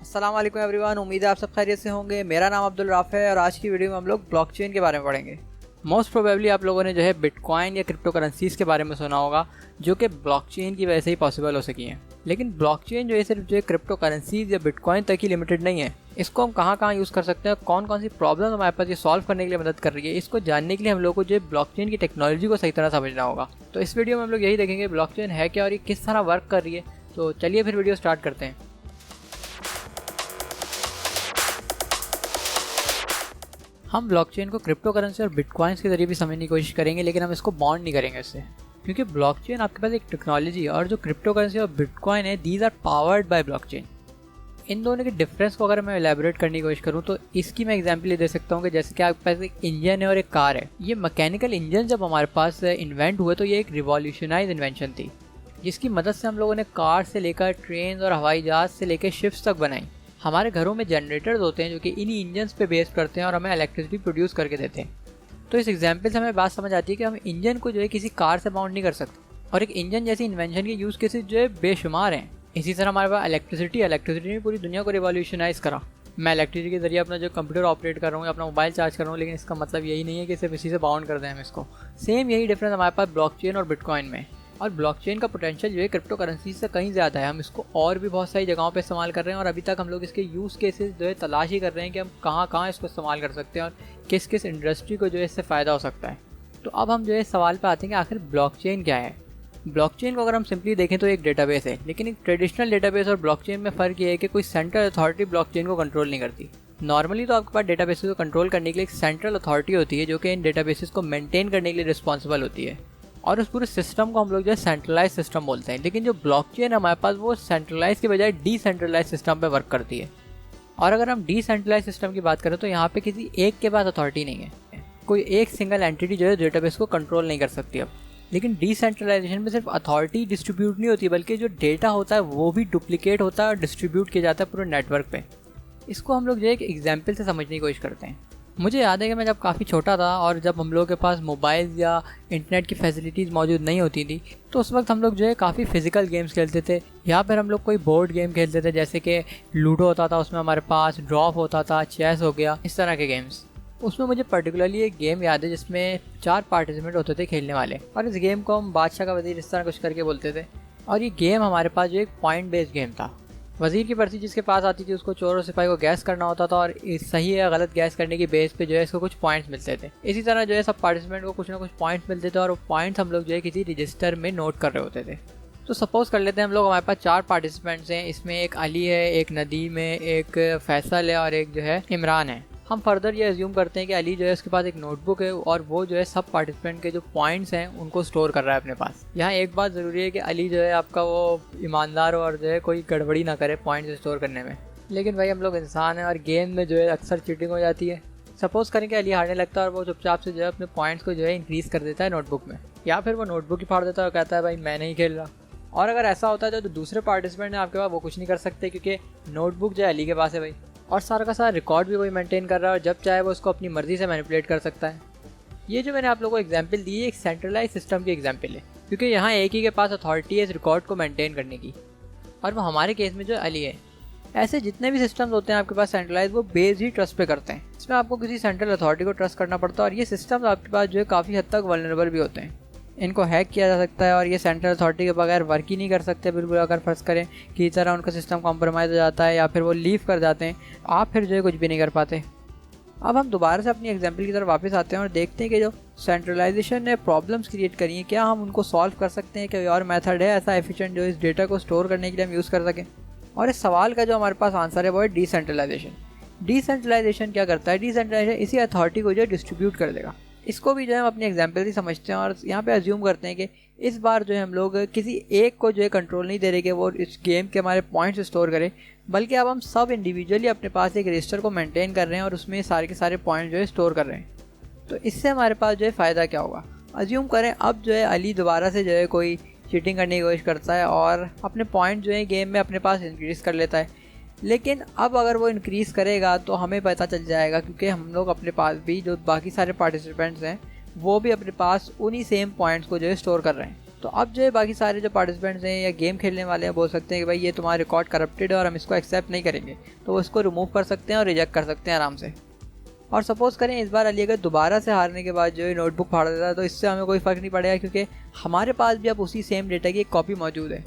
अस्सलाम वालेकुम एवरीवन, उम्मीद है आप सब खैरियत से होंगे। मेरा नाम अब्दुल राफ़ है और आज की वीडियो में हम लोग ब्लॉकचेन के बारे में पढ़ेंगे। मोस्ट प्रोबेबली आप लोगों ने जो है बिटकॉइन या क्रिप्टो करेंसीज़ के बारे में सुना होगा, जो कि ब्लॉकचेन की वजह से ही पॉसिबल हो सकी हैं। लेकिन ब्लॉकचेन जो है सिर्फ जो है क्रिप्टो करेंसीज़ या बिटकॉइन तक ही लिमिटेड नहीं है। इसको हम कहाँ कहाँ यूज़ कर सकते हैं, कौन कौन सी प्रॉब्लम हमारे पास ये सॉल्व करने के लिए मदद कर रही है, इसको जानने के लिए हम लोग को जो है ब्लॉकचेन की टेक्नोलॉजी को सही तरह समझना होगा। तो इस वीडियो में हम लोग यही देखेंगे ब्लॉकचेन है क्या और ये किस तरह वर्क कर रही है। तो चलिए फिर वीडियो स्टार्ट करते हैं। हम ब्लॉकचेन को क्रिप्टो करेंसी और बिटकॉइंस के जरिए भी समझने की कोशिश करेंगे, लेकिन हम इसको बॉन्ड नहीं करेंगे इससे, क्योंकि ब्लॉकचेन आपके पास एक टेक्नोलॉजी है और जो क्रिप्टो करेंसी और बिटकॉइन है, these are powered by blockchain. इन दोनों के डिफरेंस को अगर मैं एलैबोरेट करने की कोशिश करूँ तो इसकी मैं एग्जांपल ये दे सकता हूँ कि जैसे कि आपके पास एक इंजन है और एक कार है। ये मैकेनिकल इंजन जब हमारे पास इन्वेंट हुए तो ये एक रिवॉल्यूशनाइज इन्वेंशन थी, जिसकी मदद से हम लोगों ने कार से लेकर ट्रेन और हवाई जहाज से लेकर शिप्स तक बनाई। हमारे घरों में जनरेटर्स होते हैं जो कि इन्हीं इंजन्स पे बेस करते हैं और हमें इलेक्ट्रिसिटी प्रोड्यूस करके देते हैं। तो इस एग्जांपल से हमें बात समझ आती है कि हम इंजन को जो है किसी कार से बाउंड नहीं कर सकते, और एक इंजन जैसी इन्वेंशन के यूज़ केसेस जो है बेशुमार हैं। इसी तरह हमारे पास इलेक्ट्रिसिटी ने पूरी दुनिया को रिवॉल्यूशनाइज करा। मैं इलेक्ट्रिसिटी के जरिए अपना जो कंप्यूटर ऑपरेट कर रहा हूँ, अपना मोबाइल चार्ज कर रहा हूँ, लेकिन इसका मतलब यही नहीं है कि सिर्फ इसी से बाउंड कर दें हम इसको। सेम यही डिफरेंस हमारे पास ब्लॉकचेन और बिटकॉइन में। और ब्लॉकचेन का पोटेंशियल जो है क्रिप्टो करेंसी से कहीं ज़्यादा है। हम इसको और भी बहुत सारी जगहों पे इस्तेमाल कर रहे हैं और अभी तक हम लोग इसके यूज़ केसेस जो है तलाश ही कर रहे हैं कि हम कहाँ कहाँ इसको इस्तेमाल कर सकते हैं और किस किस इंडस्ट्री को जो है इससे फ़ायदा हो सकता है। तो अब हम जो है सवाल पे आते हैं कि आखिर ब्लॉकचेन क्या है। ब्लॉकचेन को अगर हम सिंपली देखें तो एक डेटाबेस है, लेकिन एक ट्रेडिशनल डेटाबेस और ब्लॉकचेन में फ़र्क ये है कि कोई सेंट्रल अथॉरिटी ब्लॉकचेन को कंट्रोल नहीं करती। नॉर्मली तो आपके पास डेटाबेसेस को कंट्रोल करने के लिए एक सेंट्रल अथॉरिटी होती है जो कि इन डेटाबेसेस को मेंटेन करने के लिए रिस्पॉन्सिबल होती है, और उस पूरे सिस्टम को हम लोग जो है सेंट्रलाइज सिस्टम बोलते हैं। लेकिन जो ब्लॉकचेन हमारे पास वो सेंट्रलाइज के बजाय डिसेंट्रलाइज सिस्टम पे वर्क करती है। और अगर हम डिसेंट्रलाइज सिस्टम की बात करें तो यहाँ पे किसी एक के पास अथॉरिटी नहीं है, कोई एक सिंगल एंटिटी जो है डेटाबेस को कंट्रोल नहीं कर सकती अब। लेकिन डिसेंट्रलाइजेशन में सिर्फ अथॉरिटी डिस्ट्रीब्यूट नहीं होती, बल्कि जो डेटा होता है वो भी डुप्लीकेट होता है और डिस्ट्रीब्यूट किया जाता है पूरे नेटवर्क पे। इसको हम लोग जो है एक एग्जाम्पल से समझने की कोशिश करते हैं। मुझे याद है कि मैं जब काफ़ी छोटा था और जब हम लोगों के पास मोबाइल या इंटरनेट की फैसिलिटीज़ मौजूद नहीं होती थी, तो उस वक्त हम लोग जो है काफ़ी फिजिकल गेम्स खेलते थे, या फिर हम लोग कोई बोर्ड गेम खेलते थे, जैसे कि लूडो होता था, उसमें हमारे पास ड्रॉप होता था, चेस हो गया, इस तरह के गेम्स। उसमें मुझे पर्टिकुलरली एक गेम याद है जिसमें 4 पार्टिसिपेंट होते थे खेलने वाले, और इस गेम को हम बादशाह का वजीर इस तरह कुछ करके बोलते थे। और ये गेम हमारे पास जो एक पॉइंट बेस्ड गेम था। वज़ीर की पर्ची जिसके पास आती थी उसको चोर और सिपाही को गैस करना होता था, और सही या गलत गैस करने की बेस पे जो है इसको कुछ पॉइंट्स मिलते थे। इसी तरह जो है सब पार्टिसिपेंट को कुछ ना कुछ पॉइंट्स मिलते थे, और वो पॉइंट्स हम लोग जो है किसी रजिस्टर में नोट कर रहे होते थे। तो सपोज़ कर लेते हैं हम लोग, हमारे पास 4 पार्टिसिपेंट्स हैं। इसमें एक अली है, एक नदीम है, एक फैसल है और एक जो है इमरान है। हम फर्दर ये अज्यूम करते हैं कि अली जो है उसके पास एक नोटबुक है और वो जो है सब पार्टिसिपेंट के जो पॉइंट्स हैं उनको स्टोर कर रहा है अपने पास। यहाँ एक बात ज़रूरी है कि अली जो है आपका वो ईमानदार हो और जो है कोई गड़बड़ी ना करे पॉइंट्स स्टोर करने में। लेकिन भाई हम लोग इंसान हैं और गेम में जो है अक्सर चीटिंग हो जाती है। सपोज़ करें कि अली हारने लगता है और वो चुपचाप से जो है अपने पॉइंट्स को जो है इंक्रीज़ कर देता है नोटबुक में, या फिर वो नोटबुक ही फाड़ देता है और कहता है भाई मैं नहीं खेल रहा। और अगर ऐसा होता है तो दूसरे पार्टिसिपेंट ने आपके पास वो कुछ नहीं कर सकते, क्योंकि नोटबुक जो है अली के पास है भाई, और सारा का सारा रिकॉर्ड भी वही मेंटेन कर रहा है और जब चाहे वो उसको अपनी मर्ज़ी से मैनिपुलेट कर सकता है। ये जो मैंने आप लोगों को एग्जांपल दी है एक सेंट्रलाइज सिस्टम की एग्जांपल है, क्योंकि यहाँ एक ही के पास अथॉरिटी है इस रिकॉर्ड को मेंटेन करने की, और वो हमारे केस में जो अली है। ऐसे जितने भी सिस्टम्स होते हैं आपके पास सेंट्रलाइज, वो बेस ही ट्रस्ट पे करते हैं। इसमें आपको किसी सेंट्रल अथॉरिटी को ट्रस्ट करना पड़ता है, और ये सिस्टम्स आपके पास जो है काफ़ी हद तक वल्नरेबल भी होते हैं। इनको हैक किया जा सकता है और ये सेंट्रल अथॉरिटी के बगैर वर्क ही नहीं कर सकते बिल्कुल। अगर फ़र्ज़ करें कि इस तरह उनका सिस्टम कॉम्प्रोमाइज़ हो जाता है या फिर वो लीव कर जाते हैं, आप फिर जो है कुछ भी नहीं कर पाते। अब हम दोबारा से अपनी एग्जांपल की तरफ वापस आते हैं और देखते हैं कि जो सेंट्रलाइजेशन ने प्रॉब्लम्स क्रिएट करी हैं, क्या हम उनको सॉल्व कर सकते हैं, कोई और मेथड है ऐसा एफिशिएंट जो इस डेटा को स्टोर करने के लिए हम यूज़ कर सकें। और इस सवाल का जो हमारे पास आंसर है वो है डिसेंट्रलाइजेशन। डिसेंट्रलाइजेशन क्या करता है? डिसेंट्रलाइजेशन इसी अथॉरिटी को जो है डिस्ट्रीब्यूट कर देगा। इसको भी जो है हम अपनी एग्जांपल से समझते हैं और यहाँ पे अज्यूम करते हैं कि इस बार जो है हम लोग किसी एक को जो है कंट्रोल नहीं दे रहे कि वो इस गेम के हमारे पॉइंट्स स्टोर करे, बल्कि अब हम सब इंडिविजुअली अपने पास एक रजिस्टर को मेंटेन कर रहे हैं और उसमें सारे के सारे पॉइंट जो है स्टोर कर रहे हैं। तो इससे हमारे पास जो है फ़ायदा क्या होगा? अज्यूम करें अब जो है अली दोबारा से जो है कोई चीटिंग करने की कोशिश करता है और अपने पॉइंट जो है गेम में अपने पास इंक्रीज़ कर लेता है। लेकिन अब अगर वो इंक्रीज़ करेगा तो हमें पता चल जाएगा, क्योंकि हम लोग अपने पास भी जो बाकी सारे पार्टिसिपेंट्स हैं वो भी अपने पास उन्हीं सेम पॉइंट्स को जो है स्टोर कर रहे हैं। तो अब जो है बाकी सारे जो पार्टिसिपेंट्स हैं या गेम खेलने वाले हैं बोल सकते हैं कि भाई ये तुम्हारा रिकॉर्ड करप्टेड है और हम इसको एक्सेप्ट नहीं करेंगे, तो वो इसको रिमूव कर सकते हैं और रिजेक्ट कर सकते हैं आराम से। और सपोज़ करें इस बार अली अगर दोबारा से हारने के बाद जो है नोटबुक फाड़ देता है, तो इससे हमें कोई फ़र्क नहीं पड़ेगा क्योंकि हमारे पास भी अब उसी सेम डेटा की एक कॉपी मौजूद है।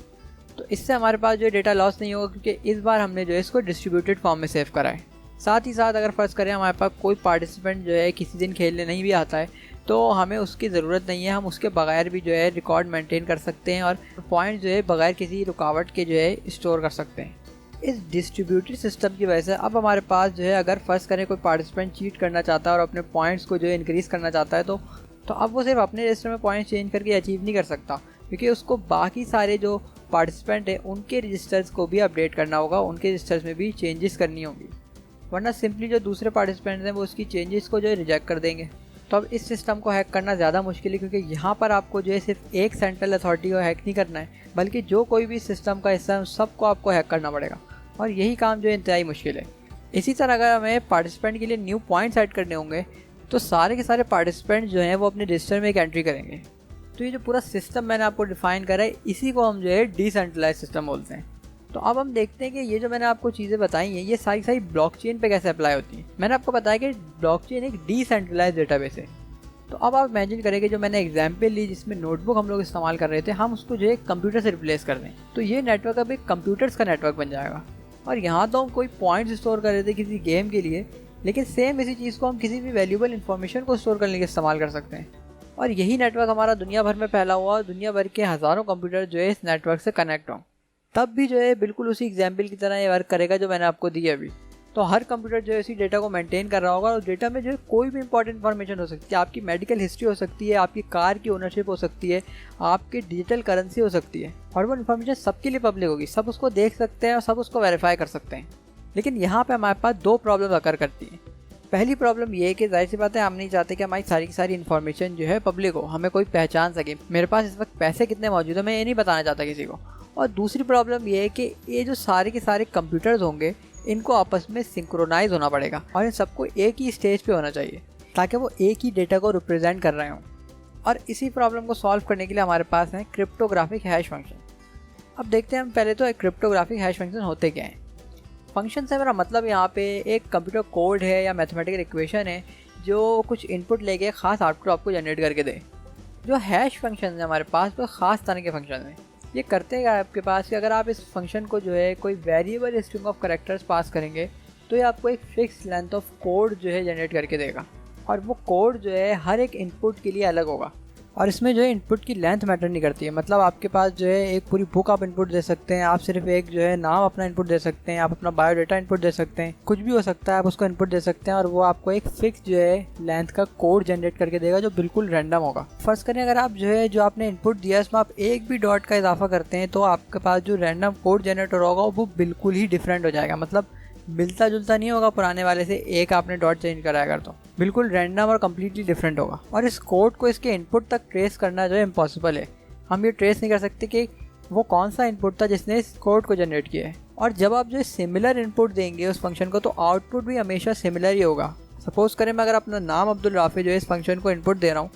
तो इससे हमारे पास जो है डेटा लॉस नहीं होगा क्योंकि इस बार हमने जो है इसको डिस्ट्रीब्यूटेड फॉर्म में सेव करा है। साथ ही साथ अगर फ़र्ज़ करें हमारे पास कोई पार्टिसिपेंट जो है किसी दिन खेलने नहीं भी आता है, तो हमें उसकी ज़रूरत नहीं है, हम उसके बगैर भी जो है रिकॉर्ड मेंटेन कर सकते हैं और पॉइंट जो है बगैर किसी रुकावट के जो है स्टोर कर सकते हैं। इस डिस्ट्रीब्यूटेड सिस्टम की वजह से अब हमारे पास जो है अगर फ़र्ज़ करें कोई पार्टिसिपेंट चीट करना चाहता है और अपने पॉइंट्स को जो है इंक्रीज़ करना चाहता है, तो अब वो सिर्फ अपने रजिस्टर में पॉइंट चेंज करके अचीव नहीं कर सकता, क्योंकि उसको बाकी सारे जो पार्टिसिपेंट हैं उनके रजिस्टर्स को भी अपडेट करना होगा, उनके रजिस्टर्स में भी चेंजेस करनी होगी, वरना सिंपली जो दूसरे पार्टिसिपेंट्स हैं वो उसकी चेंजेस को जो है रिजेक्ट कर देंगे। तो अब इस सिस्टम को हैक करना ज़्यादा मुश्किल है, क्योंकि यहाँ पर आपको जो है सिर्फ एक सेंट्रल अथॉरिटी को हैक नहीं करना है, बल्कि जो कोई भी सिस्टम का हिस्सा है उन सबको आपको हैक करना पड़ेगा, और यही काम जो है इंतहाई मुश्किल है। इसी तरह अगर हमें पार्टिसिपेंट के लिए न्यू पॉइंट्स ऐड करने होंगे, तो सारे के सारे पार्टिसिपेंट जो हैं वो अपने रजिस्टर में एक एंट्री करेंगे। तो ये जो पूरा सिस्टम मैंने आपको डिफाइन करा है, इसी को हम जो है डिसेंट्रलाइज सिस्टम बोलते हैं। तो अब हम देखते हैं कि ये जो मैंने आपको चीज़ें बताई हैं ये सारी ब्लॉकचेन पे कैसे अप्लाई होती हैं। मैंने आपको बताया कि ब्लॉकचेन एक डिसेंट्रलाइज डेटाबेस है। तो अब आप इमेजिन करें कि जो मैंने एग्जाम्पल ली जिसमें नोटबुक हम लोग इस्तेमाल कर रहे थे, हम उसको जो है कंप्यूटर से रिप्लेस कर दें, तो ये नेटवर्क अब एक कंप्यूटर्स का नेटवर्क बन जाएगा। और यहाँ तो हम कोई पॉइंट्स स्टोर कर रहे थे किसी गेम के लिए, लेकिन सेम इसी चीज़ को हम किसी भी वैल्यूबल इन्फॉर्मेशन को स्टोर करने के इस्तेमाल कर सकते हैं। और यही नेटवर्क हमारा दुनिया भर में फैला हुआ और दुनिया भर के हज़ारों कंप्यूटर जो है इस नेटवर्क से कनेक्ट हों, तब भी जो है बिल्कुल उसी एग्जाम्पल की तरह ये वर्क करेगा जो मैंने आपको दी अभी। तो हर कंप्यूटर जो है इसी डेटा को मेंटेन कर रहा होगा, और डेटा में जो है कोई भी इंपॉर्टेंट इन्फॉर्मेशन हो सकती है, आपकी मेडिकल हिस्ट्री हो सकती है, आपकी कार की ओनरशिप हो सकती है, आपकी डिजिटल करेंसी हो सकती है, और वो इन्फॉर्मेशन सबके लिए पब्लिक होगी, सब उसको देख सकते हैं और सब उसको वेरीफाई कर सकते हैं। लेकिन यहाँ पे हमारे पास दो प्रॉब्लम अकर करती हैं। पहली प्रॉब्लम ये है कि जाहिर सी बात है हम नहीं चाहते कि हमारी सारी की सारी इन्फॉर्मेशन जो है पब्लिक हो, हमें कोई पहचान सके। मेरे पास इस वक्त पैसे कितने मौजूद है मैं ये नहीं बताना चाहता किसी को। और दूसरी प्रॉब्लम ये है कि ये जो सारे के सारे कंप्यूटर्स होंगे इनको आपस में सिंक्रोनाइज होना पड़ेगा, और इन सबको एक ही स्टेज पे होना चाहिए ताकि वो एक ही डेटा को रिप्रेजेंट कर रहे हों। और इसी प्रॉब्लम को सॉल्व करने के लिए हमारे पास है क्रिप्टोग्राफिक हैश फंक्शन। अब देखते हैं हम पहले तो क्रिप्टोग्राफिक हैश फंक्शन होते क्या हैं। फंक्शन से मेरा मतलब यहाँ पे एक कंप्यूटर कोड है या मैथमेटिकल इक्वेशन है जो कुछ इनपुट लेके ख़ास आउटपुट आपको जनरेट करके दे। जो हैश फंक्शन है हमारे पास वो ख़ास तरह के फंक्शन हैं। ये करते हैं आपके पास कि अगर आप इस फंक्शन को जो है कोई वेरिएबल स्ट्रिंग ऑफ कैरेक्टर्स पास करेंगे तो ये आपको एक फिक्स लेंथ ऑफ कोड जो है जनरेट करके देगा, और वो कोड जो है हर एक इनपुट के लिए अलग होगा। और इसमें जो है इनपुट की लेंथ मैटर नहीं करती है, मतलब आपके पास जो है एक पूरी बुक आप इनपुट दे सकते हैं, आप सिर्फ एक जो है नाम अपना इनपुट दे सकते हैं, आप अपना बायोडाटा इनपुट दे सकते हैं, कुछ भी हो सकता है आप उसको इनपुट दे सकते हैं, और वो आपको एक फिक्स जो है लेंथ का कोड जनरेट करके देगा जो बिल्कुल रैंडम होगा। फर्स्ट करें अगर आप जो है जो आपने इनपुट दिया उसमें आप एक भी डॉट का इजाफा करते हैं तो आपके पास जो रैंडम कोड जनरेट होगा वो बिल्कुल ही डिफरेंट हो जाएगा, मतलब मिलता जुलता नहीं होगा पुराने वाले से। एक आपने डॉट चेंज कराया अगर तो बिल्कुल रैंडम और कम्प्लीटली डिफरेंट होगा। और इस कोड को इसके इनपुट तक ट्रेस करना जो है इम्पॉसिबल है, हम ये ट्रेस नहीं कर सकते कि वो कौन सा इनपुट था जिसने इस कोड को जनरेट किया है। और जब आप जो सिमिलर इनपुट देंगे उस फंक्शन को तो आउटपुट भी हमेशा सिमिलर ही होगा। सपोज़ करें मैं अगर अपना नाम अब्दुल राफी जो है इस फंक्शन को इनपुट दे रहा हूँ,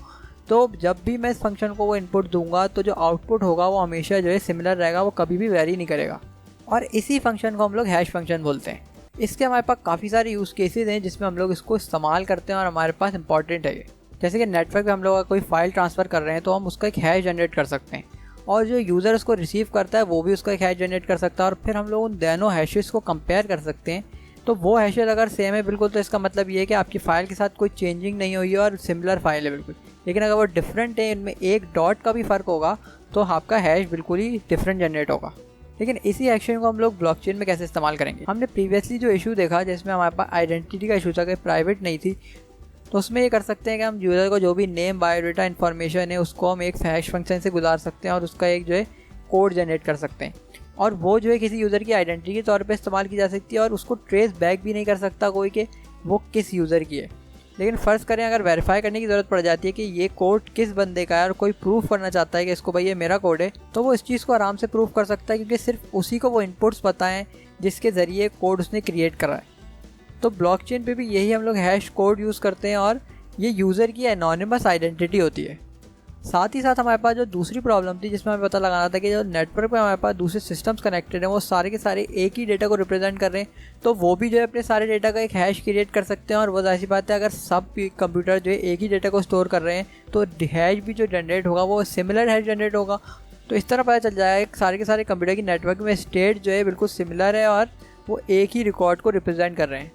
तो जब भी मैं इस फंक्शन को वो इनपुट दूंगा तो जो आउटपुट होगा वो हमेशा जो है सिमिलर रहेगा, वो कभी भी वेरी नहीं करेगा। और इसी फंक्शन को हम लोग हैश फंक्शन बोलते हैं। इसके हमारे पास काफ़ी सारे यूज़ केसेस हैं जिसमें हम लोग इसको इस्तेमाल करते हैं और हमारे पास इंपॉर्टेंट है ये। जैसे कि नेटवर्क पे हम लोग कोई फाइल ट्रांसफ़र कर रहे हैं तो हम उसका एक हैश जनरेट कर सकते हैं, और जो यूज़र उसको रिसीव करता है वो भी उसका एक हैश जनरेट कर सकता है, और फिर हम लोग उन दोनों हैशेस को कंपेयर कर सकते हैं। तो वो हैशेस अगर सेम है बिल्कुल तो इसका मतलब ये है कि आपकी फ़ाइल के साथ कोई चेंजिंग नहीं हुई है और सिमिलर फाइल है बिल्कुल। लेकिन अगर वो डिफरेंट है, इनमें एक डॉट का भी फ़र्क होगा, तो आपका हैश बिल्कुल ही डिफरेंट जनरेट होगा। लेकिन इसी एक्शन को हम लोग ब्लॉकचेन में कैसे इस्तेमाल करेंगे। हमने प्रीवियसली जो इशू देखा जिसमें हमारे पास आइडेंटिटी का इशू था कि प्राइवेट नहीं थी, तो उसमें ये कर सकते हैं कि हम यूज़र को जो भी नेम बायोडाटा इन्फॉर्मेशन है उसको हम एक हैश फंक्शन से गुजार सकते हैं और उसका एक जो है कोड जनरेट कर सकते हैं, और वो जो है किसी यूज़र की आइडेंटिटी के तौर पे इस्तेमाल की जा सकती है, और उसको ट्रेस बैक भी नहीं कर सकता कोई कि वो किस यूज़र की है। लेकिन फ़र्ज़ करें अगर वेरीफाई करने की ज़रूरत पड़ जाती है कि ये कोड किस बंदे का है और कोई प्रूफ करना चाहता है कि इसको भाई ये मेरा कोड है, तो वो इस चीज़ को आराम से प्रूफ कर सकता है क्योंकि सिर्फ उसी को वो इनपुट्स पता हैं जिसके ज़रिए कोड उसने क्रिएट करा है। तो ब्लॉकचेन पे भी यही हम लोग हैश कोड यूज़ करते हैं, और ये यूज़र की एनोनिमस आइडेंटिटी होती है। साथ ही साथ हमारे पास जो दूसरी प्रॉब्लम थी जिसमें हमें पता लगाना था कि जो नेटवर्क पे हमारे पास दूसरे सिस्टम्स कनेक्टेड हैं वो सारे के सारे एक ही डेटा को रिप्रेजेंट कर रहे हैं, तो वो भी जो है अपने सारे डेटा का एक हैश क्रिएट कर सकते हैं। और वो ऐसी बात है, अगर सब कंप्यूटर जो है एक ही डेटा को स्टोर कर रहे हैं तो हैश भी जो जनरेट होगा वो सिमिलर हैश जनरेट होगा। तो इस तरह पता चल जाएगा सारे के सारे कंप्यूटर की नेटवर्क में स्टेट जो है बिल्कुल सिमिलर है और वो एक ही रिकॉर्ड को रिप्रेजेंट कर रहे हैं।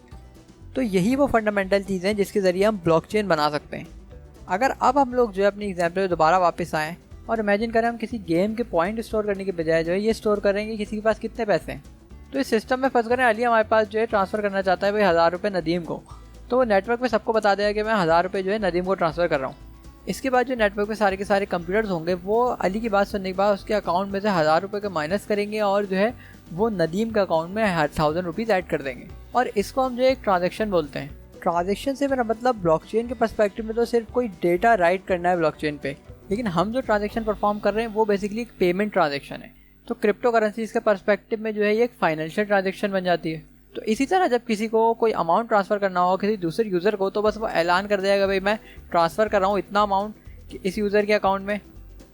तो यही वो फंडामेंटल चीज़ें हैं जिसके ज़रिए हम ब्लॉकचेन बना सकते हैं। अगर अब हम लोग जो है अपनी एग्जाम्पल में दोबारा वापस आएँ और इमेजिन करें हम किसी गेम के पॉइंट स्टोर करने के बजाय जो है ये स्टोर करेंगे किसी के पास कितने पैसे हैं। तो इस सिस्टम में फंस करें अली हमारे पास जो है ट्रांसफ़र करना चाहता है भाई 1000 रुपये नदीम को, तो वो नेटवर्क पे सबको बता देगा कि मैं 1000 रुपये जो है नदीम को ट्रांसफ़र कर रहा हूँ। इसके बाद जो नेटवर्क पे सारे के सारे कंप्यूटर्स होंगे वो अली की बात सुनने के बाद उसके अकाउंट में से 1000 रुपये के माइनस करेंगे और जो है वो नदीम के अकाउंट में 1000 रुपीज़ ऐड कर देंगे। और इसको हम जो एक ट्रांजेक्शन बोलते हैं। ट्रांजेक्शन से मेरा मतलब ब्लॉकचेन के पर्सपेक्टिव में तो सिर्फ कोई डेटा राइट करना है ब्लॉकचेन पे, लेकिन हम जो ट्रांजेक्शन परफॉर्म कर रहे हैं वो बेसिकली एक पेमेंट ट्रांजेक्शन है। तो क्रिप्टो करेंसीज के पर्सपेक्टिव में जो है ये एक फाइनेंशियल ट्रांजेक्शन बन जाती है। तो इसी तरह जब किसी को कोई अमाउंट ट्रांसफ़र करना हो किसी दूसरे यूज़र को, तो बस वो ऐलान कर देगा भाई मैं ट्रांसफ़र कर रहा हूँ इतना अमाउंट इस यूज़र के अकाउंट में,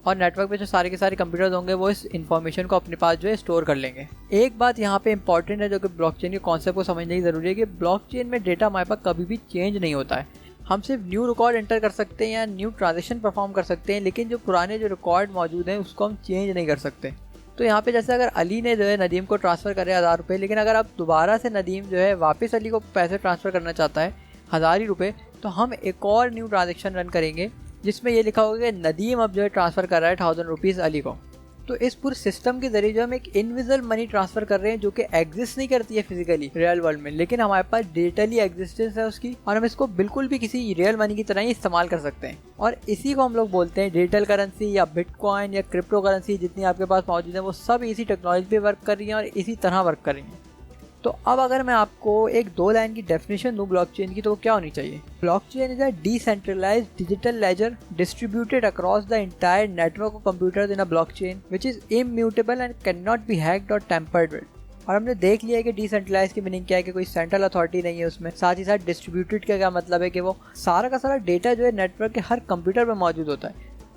और नेटवर्क पे जो सारे के सारे कंप्यूटर्स होंगे वो इस इन्फॉर्मेशन को अपने पास जो है स्टोर कर लेंगे। एक बात यहाँ पे इंपॉर्टेंट है जो कि ब्लॉकचेन के कॉन्सेप्ट को समझने की ज़रूरी है कि ब्लॉकचेन में डेटा हमारे पास कभी भी चेंज नहीं होता है। हम सिर्फ न्यू रिकॉर्ड एंटर कर सकते हैं या न्यू ट्रांजेक्शन परफॉर्म कर सकते हैं, लेकिन जो पुराने जो रिकॉर्ड मौजूद हैं उसको हम चेंज नहीं कर सकते। तो यहाँ पे जैसे अगर अली ने जो है नदीम को ट्रांसफ़र करे 1000 रुपये, लेकिन अगर अब दोबारा से नदीम जो है वापस अली को पैसे ट्रांसफ़र करना चाहता है 1000 ही रुपये, तो हम एक और न्यू ट्रांजेक्शन रन करेंगे जिसमें ये लिखा होगा कि नदीम अब जो है ट्रांसफ़र कर रहा है 1000 रुपीज़ अली को। तो इस पूरे सिस्टम के जरिए जो हम एक इनविजिबल मनी ट्रांसफ़र कर रहे हैं जो कि एग्जिस्ट नहीं करती है फिजिकली रियल वर्ल्ड में, लेकिन हमारे पास डिजिटली एग्जिस्टेंस है उसकी, और हम इसको बिल्कुल भी किसी रियल मनी की तरह ही इस्तेमाल कर सकते हैं। और इसी को हम लोग बोलते हैं डिजिटल करेंसी या बिटकॉइन या क्रिप्टो करेंसी जितनी आपके पास मौजूद है वो सब इसी टेक्नोलॉजी पे वर्क कर रही हैं और इसी तरह वर्क कर रही हैं। तो अब अगर मैं आपको एक 2 लाइन की डेफिनेशन दूं ब्लॉकचेन की तो क्या होनी चाहिए? Blockchain is a decentralised digital ledger distributed across the entire network of computers in a blockchain which is immutable and can not be hacked और टेम्पर्ड विद। और हमने देख लिया है कि डिसेंट्रलाइज की मीनिंग क्या है कि कोई सेंट्रल अथॉरिटी नहीं है उसमें। साथ ही साथ डिस्ट्रीब्यूटेड का क्या मतलब है कि वो सारा का सारा डेटा जो है नेटवर्क के हर कंप्यूटर में मौजूद होता है।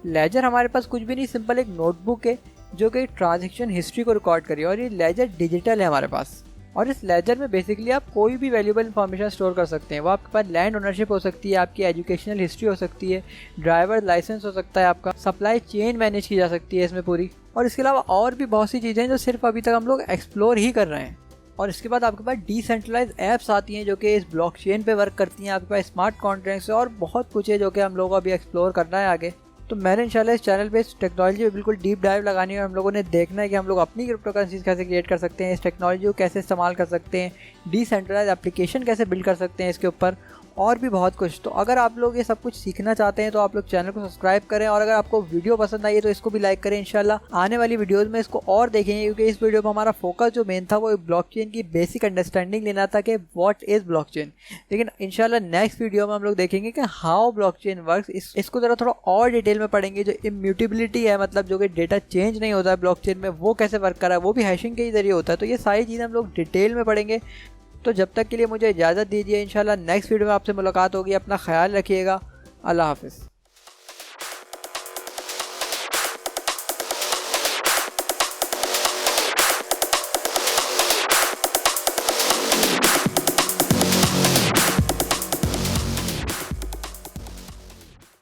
लेजर हमारे पास कुछ भी नहीं, सिंपल एक नोटबुक है जो कि ट्रांजेक्शन हिस्ट्री को रिकॉर्ड करिए, और ये लेजर डिजिटल है हमारे पास। और इस लेजर में बेसिकली आप कोई भी वैल्यूएबल इन्फॉर्मेशन स्टोर कर सकते हैं। वो आपके पास लैंड ओनरशिप हो सकती है, आपकी एजुकेशनल हिस्ट्री हो सकती है, ड्राइवर लाइसेंस हो सकता है, आपका सप्लाई चेन मैनेज की जा सकती है इसमें पूरी, और इसके अलावा और भी बहुत सी चीज़ें हैं जो सिर्फ अभी तक हम लोग एक्सप्लोर ही कर रहे हैं। और इसके बाद आपके पास डिसेंट्रलाइज ऐप्स आती हैं जो कि इस ब्लॉकचेन पे वर्क करती हैं, आपके पास स्मार्ट कॉन्ट्रैक्ट्स और बहुत कुछ है जो कि हम लोगों को अभी एक्सप्लोर करना है आगे। तो मैंने इंशाल्लाह इस चैनल पे इस टेक्नोलॉजी पे बिल्कुल डीप डाइव लगानी है और हम लोगों ने देखना है कि हम लोग अपनी क्रिप्टो करेंसीज कैसे क्रिएट कर सकते हैं, इस टेक्नोलॉजी को कैसे इस्तेमाल कर सकते हैं, डिसेंट्रलाइज एप्लीकेशन कैसे बिल्ड कर सकते हैं इसके ऊपर, और भी बहुत कुछ। तो अगर आप लोग ये सब कुछ सीखना चाहते हैं तो आप लोग चैनल को सब्सक्राइब करें, और अगर आपको वीडियो पसंद आई है तो इसको भी लाइक करें। इंशाल्लाह आने वाली वीडियोस में इसको और देखेंगे, क्योंकि इस वीडियो में हमारा फोकस जो मेन था वो ब्लॉकचेन की बेसिक अंडरस्टैंडिंग लेना था कि व्हाट इज ब्लॉकचेन। लेकिन इंशाल्लाह नेक्स्ट वीडियो में हम लोग देखेंगे कि हाउ ब्लॉकचेन वर्क्स। इसको जरा थोड़ा और डिटेल में पढ़ेंगे। जो इम्यूटेबिलिटी है, मतलब जो कि डेटा चेंज नहीं होता है ब्लॉकचेन में, वो कैसे वर्क कर रहा है, वो भी हैशिंग के ही जरिए होता है। तो ये सारी चीज़ें हम लोग डिटेल में पढ़ेंगे। तो जब तक के लिए मुझे इजाज़त दीजिए, इंशाल्लाह नेक्स्ट वीडियो में आपसे मुलाकात होगी। अपना ख्याल रखिएगा। अल्लाह हाफ़िज़।